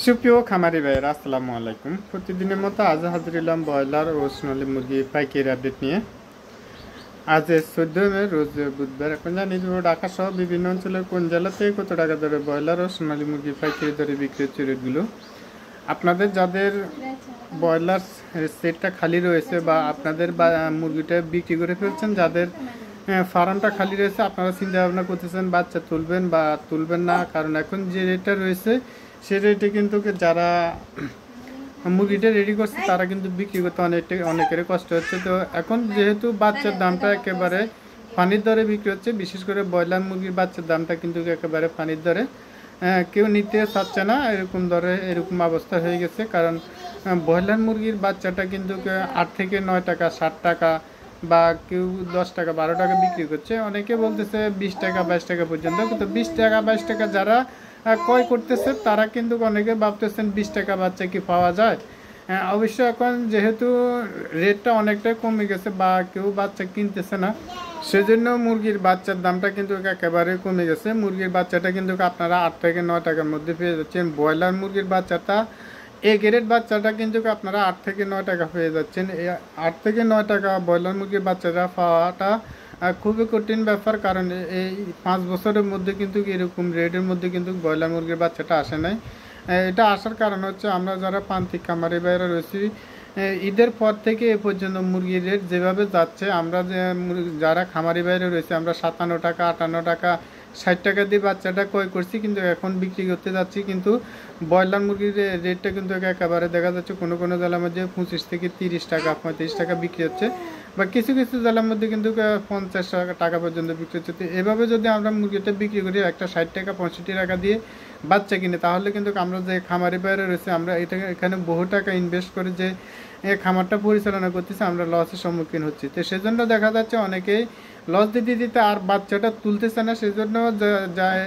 সুপ্রিয় খামারি ভাইয়েরা আসসালামু আলাইকুম। প্রতিদিনের মতো আজ হাজির হলাম ব্রয়লার ও সোনালী মুরগি পাইকারি আপডেট নিয়ে। আজ 14 মে রোজ বুধবার। এখন জানিয়ে দেবো ঢাকা সহ বিভিন্ন অঞ্চলের কোন জেলাতে কত টাকা দরে ব্রয়লার ও সোনালী মুরগি পাইকারি দরে বিক্রি হচ্ছে রেটগুলো। আপনাদের যাদের ব্রয়লার সেটটা খালি রয়েছে বা আপনাদের মুরগিটা বিক্রি করে ফেলছেন, যাদের ফার্মটা খালি রয়েছে, আপনারা চিন্তা ভাবনা করতেছেন বাচ্চা তুলবেন বা তুলবেন না, কারণ এখন যে রেটটা রয়েছে সে রেটে কিন্তু যারা মুরগিটা রেডি করছে তারা কিন্তু বিক্রি করতে অনেকের কষ্ট হচ্ছে। তো এখন যেহেতু বাচ্চার দামটা একেবারে পানির দরে বিক্রি হচ্ছে, বিশেষ করে ব্রয়লার মুরগির বাচ্চার দামটা কিন্তু একেবারে পানির দরে, কেউ নিতে চাচ্ছে না, এরকম দরে এরকম অবস্থা হয়ে গেছে। কারণ ব্রয়লার মুরগির বাচ্চাটা কিন্তু 8 থেকে 9 টাকা, 60 টাকা বা কেউ 10 টাকা 12 টাকা বিক্রি করছে। অনেকে বলতেছে 20 টাকা 22 টাকা পর্যন্ত, কিন্তু 20 টাকা 22 টাকা যারা ক্রয় করতেছে তারা কিন্তু অনেকে ভাবতেছেন 20 টাকা বাচ্চা কি পাওয়া যায়। অবশ্য এখন যেহেতু রেটটা অনেকটাই কমে গেছে বা কেউ বাচ্চা কিনতেছে না, সেজন্য মুরগির বাচ্চার দামটা কিন্তু একেবারে কমে গেছে। মুরগির বাচ্চাটা কিন্তু আপনারা 8 থেকে 9 টাকার মধ্যে পেয়ে যাচ্ছেন। ব্রয়লার মুরগির বাচ্চাটা গ্রেড বাচ্চাটা কিন্তু আপনারা 8 থেকে 9 টাকা পেয়ে যাচ্ছেন। এই 8 থেকে 9 টাকা ব্রয়লার মুরগির বাচ্চাটা পাওয়াটা খুবই কঠিন ব্যাপার, কারণ এই 5 বছরের মধ্যে কিন্তু এরকম রেটের মধ্যে কিন্তু ব্রয়লার মুরগির বাচ্চাটা আসে নাই। এটা আসার কারণ হচ্ছে আমরা যারা প্রান্তিক খামারি বাইরে রয়েছি, ঈদের পর থেকে এ পর্যন্ত মুরগির রেট যেভাবে যাচ্ছে, আমরা যারা খামারি বাইরে রয়েছে আমরা 57 টাকা 58 টাকা 60 টাকা দিয়ে বাচ্চাটা ক্রয় করছি, কিন্তু এখন বিক্রি করতে যাচ্ছি কিন্তু ব্রয়লার মুরগির রেটটা কিন্তু একেবারে দেখা যাচ্ছে কোনো কোনো জেলার মধ্যে 25 থেকে 30 টাকা 35 টাকা বিক্রি হচ্ছে, বা কিছু কিছু জেলার মধ্যে কিন্তু 50 টাকা পর্যন্ত বিক্রি হচ্ছে। তো এভাবে যদি আমরা মুরগিটা বিক্রি করি একটা 60 টাকা 65 টাকা দিয়ে বাচ্চা কিনে, তাহলে কিন্তু আমরা যে খামারি বাইরে রয়েছে আমরা এখানে বহু টাকা ইনভেস্ট করে যে খামারটা পরিচালনা করতেছি, আমরা লসের সম্মুখীন হচ্ছি। তো সেজন্য দেখা যাচ্ছে অনেকেই লস দিতে দিতে আর বাচ্চাটা তুলতেছে না। সেজন্য যায়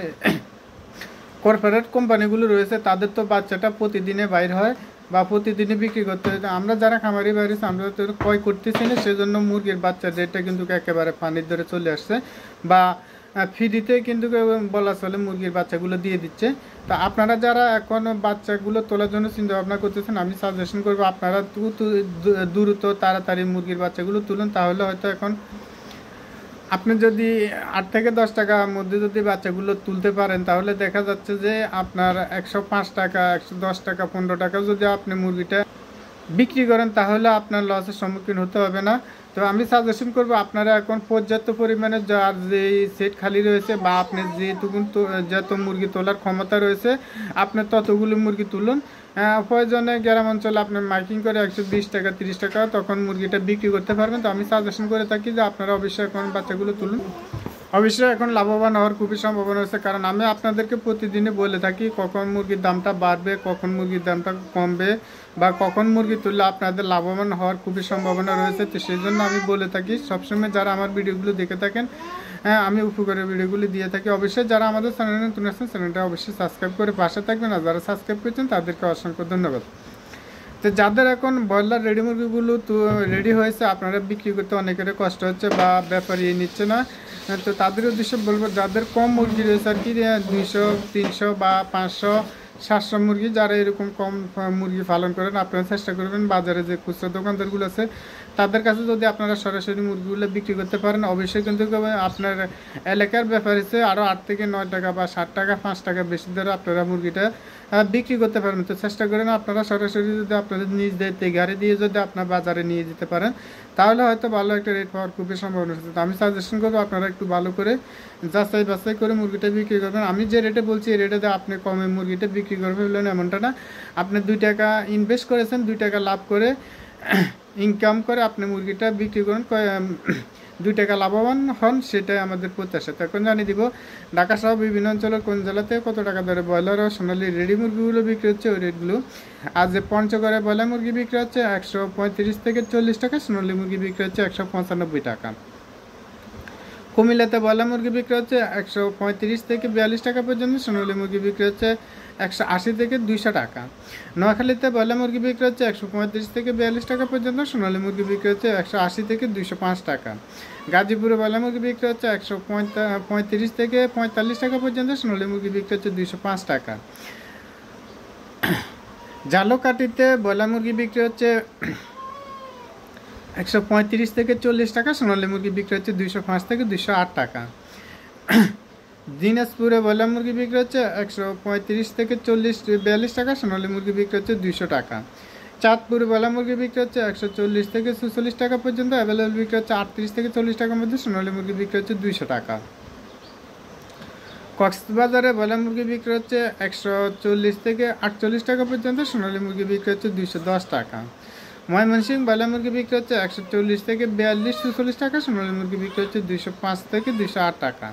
কর্পোরেট কোম্পানিগুলো রয়েছে, তাদের তো বাচ্চাটা প্রতিদিনে বাইর হয় বা প্রতিদিনে বিক্রি করতে হয়। আমরা যারা খামারি বাইরে আমরা তো ক্রয় করতেছি না, সেজন্য মুরগির বাচ্চার রেটটা কিন্তু একেবারে পানির দরে চলে আসছে, বা ফ্রিতে কিন্তু বলা চলে মুরগির বাচ্চাগুলো দিয়ে দিচ্ছে। তো আপনারা যারা এখন বাচ্চাগুলো তোলার জন্য চিন্তা ভাবনা করতেছেন, আমি সাজেশন করবো আপনারা দ্রুত তাড়াতাড়ি মুরগির বাচ্চাগুলো তুলুন। তাহলে হয়তো এখন আপনি যদি 8 থেকে 10 টাকার মধ্যে যদি বাচ্চাগুলো তুলতে পারেন, তাহলে দেখা যাচ্ছে যে আপনার 105 টাকা 110 টাকা 15 টাকা যদি আপনি মুরগিটা বিক্রি করেন, তাহলে আপনার লসের সম্মুখীন হতে হবে না। তো আমি সাজেশন করবো আপনারা এখন পর্যাপ্ত পরিমাণে যার যে সেট খালি রয়েছে বা আপনি যেটুকুন যত মুরগি তোলার ক্ষমতা রয়েছে আপনি ততগুলো মুরগি তুলুন। প্রয়োজনে গ্রাম অঞ্চলে আপনি মাইকিং করে 120 টাকা 30 টাকা তখন মুরগিটা বিক্রি করতে পারবেন। তো আমি সাজেশন করে থাকি যে আপনারা অবশ্যই এখন বাচ্চাগুলো তুলুন। অবশ্যই এখন লাভবান হওয়ার খুবই সম্ভাবনা রয়েছে, কারণ আমি আপনাদেরকে প্রতিদিনই বলে থাকি কখন মুরগির দামটা বাড়বে, কখন মুরগির দামটা কমবে, বা কখন মুরগি তুললে আপনাদের লাভবান হওয়ার খুবই সম্ভাবনা রয়েছে। তো সেই জন্য আমি বলে থাকি সবসময় যারা আমার ভিডিওগুলো দেখে থাকেন, আমি উপকারের ভিডিওগুলি দিয়ে থাকি। অবশ্যই যারা আমাদের চ্যানেলে নতুন আসছেন চ্যানেলটা অবশ্যই সাবস্ক্রাইব করে পাশে থাকবেন, আর যারা সাবস্ক্রাইব করেছেন তাদেরকে অসংখ্য ধন্যবাদ। তো যাদের এখন ব্রয়লার রেডি মুরগিগুলো তো রেডি হয়েছে, আপনারা বিক্রি করতে অনেকের কষ্ট হচ্ছে বা ব্যাপারী নিচ্ছে না, তো তাদের উদ্দেশ্যে বলবো যাদের কম মুরগি রয়েছে আর কি 200 300 বা 500 700 মুরগি, যারা এরকম কম মুরগি পালন করেন, আপনারা চেষ্টা করবেন বাজারে যে খুচরা দোকানদারগুলো আছে তাদের কাছে যদি আপনারা সরাসরি মুরগিগুলো বিক্রি করতে পারেন, অবশ্যই কিন্তু আপনার এলাকার ব্যাপার হচ্ছে আরও 8 থেকে 9 টাকা বা 60 টাকা 5 টাকা বেশি ধরে আপনারা মুরগিটা বিক্রি করতে পারবেন। তো চেষ্টা করেন আপনারা সরাসরি যদি আপনাদের নিজ দায়িত্বে গাড়ি দিয়ে যদি আপনার বাজারে নিয়ে যেতে পারেন, তাহলে হয়তো ভালো একটা রেট পাওয়ার খুবই সম্ভাবনা আছে। তো আমি সাজেশন করবো আপনারা একটু ভালো করে যাচাই বাছাই করে মুরগিটা বিক্রি করবেন। আমি যে রেটে বলছি এই রেটে আপনি কমে মুরগিটা বিক্রি করবেন এমনটা না, আপনি 2 টাকা ইনভেস্ট করেছেন 2 টাকা লাভ করে ইনকাম করে আপনি মুরগিটা বিক্রি করুন, 2 টাকা লাভবান হন, সেটাই আমাদের প্রত্যাশা। তখন জানিয়ে দিব ঢাকা সহ বিভিন্ন অঞ্চলের কোন জেলাতে কত টাকা ধরে ব্রয়লার ও সোনালী রেডি মুরগিগুলো বিক্রি হচ্ছে ওই রেটগুলো। আজ পঞ্চগড়ে ব্রয়লার মুরগি বিক্রি হচ্ছে 135 থেকে 40 টাকা, সোনালী মুরগি বিক্রি হচ্ছে 195 টাকা। কুমিল্লাতে ব্রয়লার মুরগি বিক্রি হচ্ছে 135 থেকে 42 টাকা পর্যন্ত, সোনালী মুরগি বিক্রি হচ্ছে 180 থেকে 200 টাকা। নোয়াখালীতে ব্রয়লার মুরগি বিক্রি হচ্ছে 135 থেকে 42 টাকা পর্যন্ত, সোনালী মুরগি বিক্রি হচ্ছে 180 থেকে 205 টাকা। গাজীপুরে ব্রয়লার মুরগি বিক্রি হচ্ছে 135 থেকে 45 টাকা পর্যন্ত, সোনালী মুরগি বিক্রি হচ্ছে 205 টাকা। ঝালকাঠিতে ব্রয়লার মুরগি বিক্রি হচ্ছে 135 থেকে 40 টাকা, সোনালী মুরগি বিক্রি হচ্ছে 205 থেকে 208 টাকা। দিনাজপুরে ব্রয়লার মুরগি বিক্রি হচ্ছে 135 থেকে 42 টাকা, সোনালী মুরগি বিক্রি হচ্ছে 200 টাকা। চাঁদপুরে ব্রয়লার মুরগি বিক্রি হচ্ছে 140 থেকে 46 টাকা পর্যন্ত, অ্যাভেলেবল বিক্রি হচ্ছে 38 থেকে 40 টাকার মধ্যে, সোনালী মুরগি বিক্রি হচ্ছে 200 টাকা। কক্সবাজারে ব্রয়লার মুরগি বিক্রি হচ্ছে 140 থেকে 48 টাকা পর্যন্ত, সোনালী মুরগি বিক্রি হচ্ছে 210 টাকা। ময়মনসিংহ ব্রয়লার মুরগি বিক্রি হচ্ছে 140 থেকে 42-44 টাকা, সোনালী মুরগি বিক্রি হচ্ছে 205 থেকে 208 টাকা।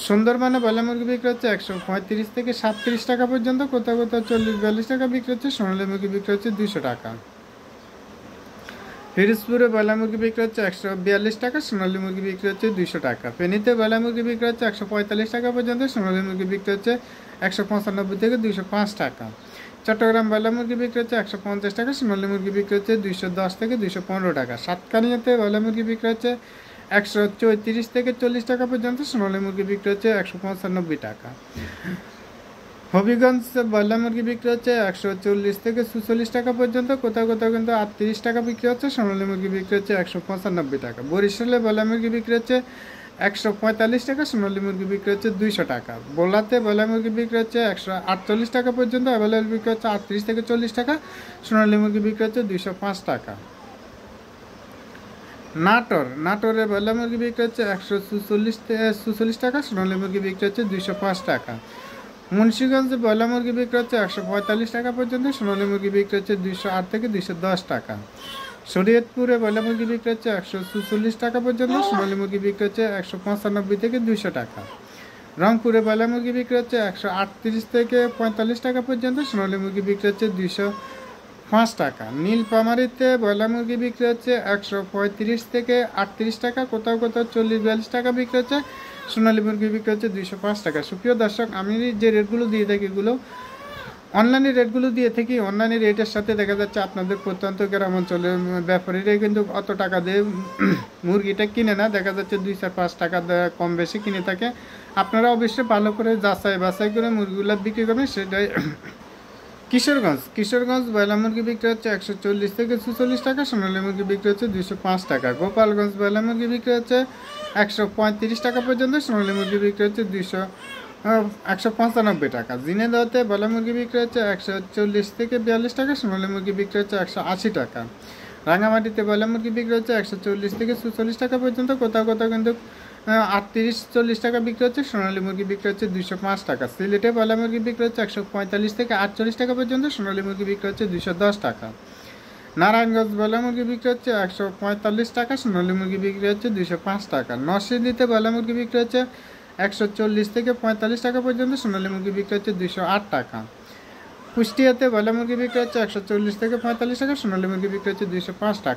সুন্দরবনে ব্রয়লার মুরগি বিক্রি হচ্ছে 135 থেকে 37 টাকা পর্যন্ত, কোথাও কোথাও 40-42 টাকা বিক্রি হচ্ছে, সোনালী মুরগি বিক্রি হচ্ছে 200 টাকা। ফিরোজপুরে ব্রয়লার মুরগি বিক্রি হচ্ছে 142 টাকা, সোনালী মুরগি বিক্রি হচ্ছে 200 টাকা। ফেনীতে ব্রয়লার মুরগি বিক্রি হচ্ছে 145 টাকা পর্যন্ত, সোনালী মুরগি বিক্রি হচ্ছে 195 থেকে 205 টাকা। চট্টগ্রাম ব্রয়লার মুরগি বিক্রি হচ্ছে 150 টাকা, সোনালী মুরগি বিক্রি হচ্ছে 210 থেকে 215 টাকা। সাতকানিয়াতে ব্রয়লার মুরগি বিক্রি হচ্ছে 134 থেকে 40 টাকা পর্যন্ত, সোনালী মুরগি বিক্রি হচ্ছে 195 টাকা। হবিগঞ্জ ব্রয়লার মুরগি বিক্রি হচ্ছে 140 থেকে 46 টাকা পর্যন্ত, কোথাও কোথাও কিন্তু 38 টাকা বিক্রি হচ্ছে, সোনালী মুরগি বিক্রি হচ্ছে 195 টাকা। বরিশালে ব্রয়লার মুরগি বিক্রি হচ্ছে 145 টাকা, সোনালী মুরগি বিক্রি হচ্ছে 200 টাকা। বোলাতে ব্রয়লার মুরগি বিক্রি হচ্ছে 148 টাকা পর্যন্ত, অ্যাভেলেবল বিক্রি হচ্ছে 38 থেকে 40 টাকা, সোনালী মুরগি বিক্রি হচ্ছে 205 টাকা। নাটোরে ব্রয়লার মুরগি বিক্রি হচ্ছে 146 টাকা, সোনালী মুরগি বিক্রি হচ্ছে 205 টাকা। মুন্সিগঞ্জে ব্রয়লার মুরগি বিক্রি হচ্ছে 145 টাকা পর্যন্ত, সোনালী মুরগি বিক্রি হচ্ছে 208 থেকে 210 টাকা। শরীয়তপুরে ব্রয়লার মুরগি বিক্রি হচ্ছে 144 টাকা পর্যন্ত, সোনালী মুরগি বিক্রি হচ্ছে 195 থেকে 200 টাকা। রংপুরে ব্রয়লার মুরগি বিক্রি হচ্ছে 138 থেকে 45 টাকা পর্যন্ত, সোনালী মুরগি বিক্রি হচ্ছে 205 টাকা। নীলফামারীতে ব্রয়লার মুরগি বিক্রি হচ্ছে 135 থেকে 38 টাকা, কোথাও কোথাও 40-42 টাকা বিক্রি হচ্ছে, সোনালী মুরগি বিক্রি হচ্ছে 205 টাকা। সুপ্রিয় দর্শক, আমি যে রেটগুলো দিয়ে থাকি এগুলো অনলাইনে রেটগুলো দিয়ে থাকি। অনলাইনে রেটের সাথে দেখা যাচ্ছে আপনাদের প্রত্যন্ত গ্রাম অঞ্চলের ব্যাপারীরা কিন্তু অত টাকা দিয়ে মুরগিটা কিনে না, দেখা যাচ্ছে 2-4-5 টাকা কম বেশি কিনে থাকে। আপনারা অবশ্যই ভালো করে যাচাই বাছাই করে মুরগিগুলো বিক্রি করবেন, সেটাই। কিশোরগঞ্জ ব্রয়লার মুরগি বিক্রি হচ্ছে 140 থেকে 46 টাকা, সোনালী মুরগি বিক্রি হচ্ছে 205 টাকা। গোপালগঞ্জ ব্রয়লার মুরগি বিক্রি হচ্ছে 135 টাকা পর্যন্ত, সোনালী মুরগি বিক্রি হচ্ছে 195 টাকা। ঝিনাইদহতে ব্রয়লার মুরগি বিক্রি হচ্ছে 140 থেকে 42 টাকা, সোনালী মুরগি বিক্রি হচ্ছে 180 টাকা। রাঙামাটিতে ব্রয়লার মুরগি বিক্রি হচ্ছে 140 থেকে 46 টাকা পর্যন্ত, কোথাও কোথাও কিন্তু 38-40 টাকা বিক্রি হচ্ছে, সোনালী মুরগি বিক্রি হচ্ছে 205 টাকা। সিলেটে ব্রয়লার মুরগি বিক্রি হচ্ছে 145 থেকে 48 টাকা পর্যন্ত, সোনালী মুরগি বিক্রি হচ্ছে 210 টাকা। নারায়ণগঞ্জ ব্রয়লার মুরগি বিক্রি হচ্ছে 145 টাকা, সোনালী মুরগি বিক্রি হচ্ছে 205 টাকা। নরসিংদীতে ব্রয়লার মুরগি বিক্রি হচ্ছে 140 থেকে 45 টাকা পর্যন্ত, সোনালী মুরগি বিক্রি হচ্ছে 208 টাকা। কুষ্টিয়াতে ব্রয়লার মুরগি বিক্রি হচ্ছে 140 থেকে 45 টাকা, সোনালী মুরগি বিক্রি হচ্ছে 205 টাকা।